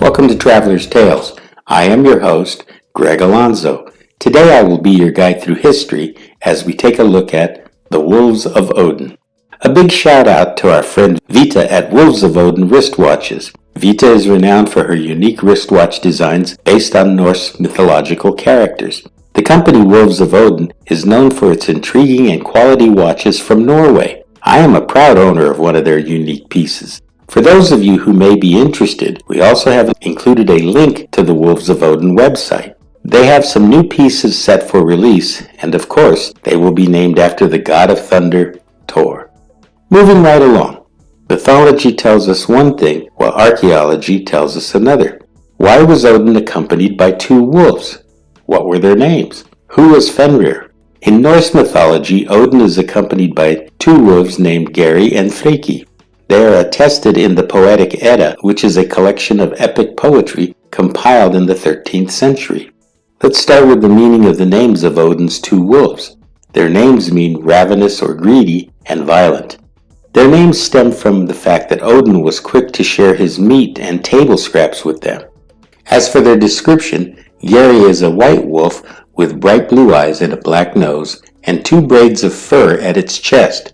Welcome to Traveler's Tales. I am your host, Greg Alonzo. Today I will be your guide through history as we take a look at the Wolves of Odin. A big shout out to our friend Vita at Wolves of Odin wristwatches. Vita is renowned for her unique wristwatch designs based on Norse mythological characters. The company Wolves of Odin is known for its intriguing and quality watches from Norway. I am a proud owner of one of their unique pieces. For those of you who may be interested, we also have included a link to the Wolves of Odin website. They have some new pieces set for release, and of course, they will be named after the god of thunder, Thor. Moving right along. Mythology tells us one thing, while archaeology tells us another. Why was Odin accompanied by two wolves? What were their names? Who was Fenrir? In Norse mythology, Odin is accompanied by two wolves named Geri and Freki. They are attested in the Poetic Edda, which is a collection of epic poetry compiled in the 13th century. Let's start with the meaning of the names of Odin's two wolves. Their names mean ravenous or greedy and violent. Their names stem from the fact that Odin was quick to share his meat and table scraps with them. As for their description, Geri is a white wolf with bright blue eyes and a black nose, and two braids of fur at its chest.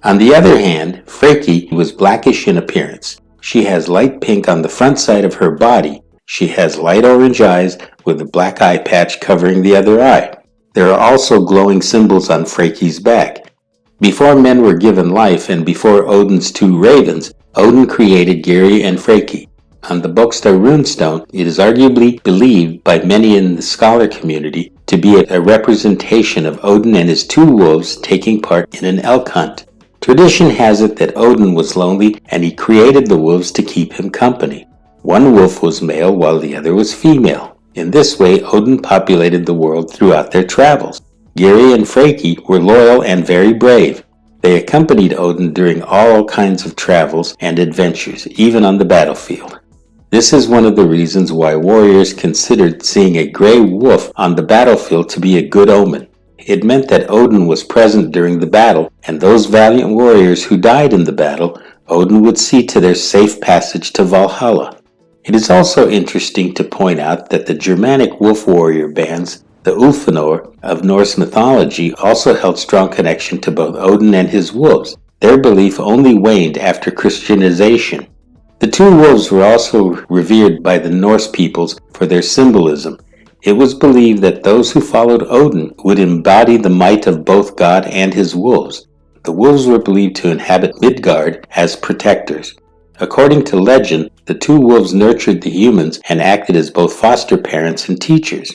On the other hand, Freki was blackish in appearance. She has light pink on the front side of her body. She has light orange eyes with a black eye patch covering the other eye. There are also glowing symbols on Freki's back. Before men were given life and before Odin's two ravens, Odin created Geri and Freki. On the Bokstad runestone, it is arguably believed by many in the scholar community to be a representation of Odin and his two wolves taking part in an elk hunt. Tradition has it that Odin was lonely and he created the wolves to keep him company. One wolf was male while the other was female. In this way, Odin populated the world throughout their travels. Geri and Freki were loyal and very brave. They accompanied Odin during all kinds of travels and adventures, even on the battlefield. This is one of the reasons why warriors considered seeing a gray wolf on the battlefield to be a good omen. It meant that Odin was present during the battle, and those valiant warriors who died in the battle, Odin would see to their safe passage to Valhalla. It is also interesting to point out that the Germanic wolf warrior bands, the Ulfenor of Norse mythology, also held strong connection to both Odin and his wolves. Their belief only waned after Christianization. The two wolves were also revered by the Norse peoples for their symbolism. It was believed that those who followed Odin would embody the might of both God and his wolves. The wolves were believed to inhabit Midgard as protectors. According to legend, the two wolves nurtured the humans and acted as both foster parents and teachers.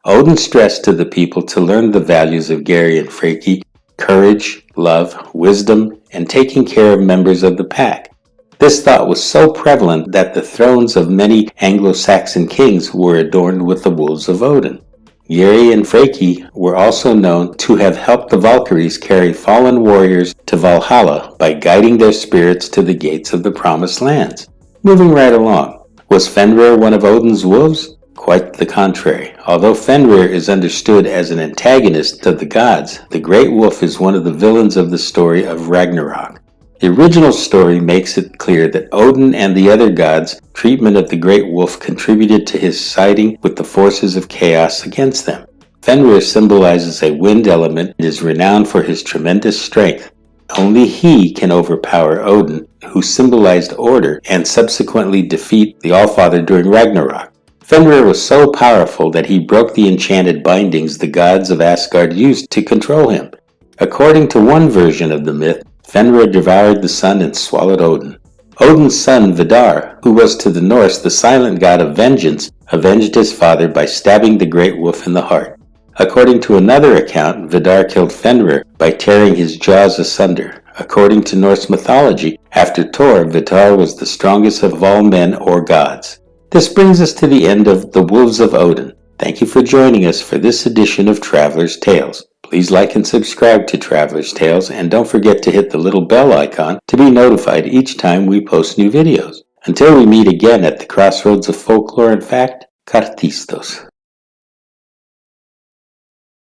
Odin stressed to the people to learn the values of Geri and Freki: courage, love, wisdom, and taking care of members of the pack. This thought was so prevalent that the thrones of many Anglo-Saxon kings were adorned with the Wolves of Odin. Geri and Freki were also known to have helped the Valkyries carry fallen warriors to Valhalla by guiding their spirits to the gates of the Promised Lands. Moving right along, was Fenrir one of Odin's wolves? Quite the contrary. Although Fenrir is understood as an antagonist to the gods, the Great Wolf is one of the villains of the story of Ragnarok. The original story makes it clear that Odin and the other gods' treatment of the Great Wolf contributed to his siding with the forces of chaos against them. Fenrir symbolizes a wind element and is renowned for his tremendous strength. Only he can overpower Odin, who symbolized order and subsequently defeat the Allfather during Ragnarok. Fenrir was so powerful that he broke the enchanted bindings the gods of Asgard used to control him. According to one version of the myth, Fenrir devoured the sun and swallowed Odin. Odin's son Vidar, who was to the Norse the silent god of vengeance, avenged his father by stabbing the great wolf in the heart. According to another account, Vidar killed Fenrir by tearing his jaws asunder. According to Norse mythology, after Thor, Vidar was the strongest of all men or gods. This brings us to the end of the Wolves of Odin. Thank you for joining us for this edition of Traveler's Tales. Please like and subscribe to Traveler's Tales, and don't forget to hit the little bell icon to be notified each time we post new videos. Until we meet again at the crossroads of folklore and fact, Kartistos.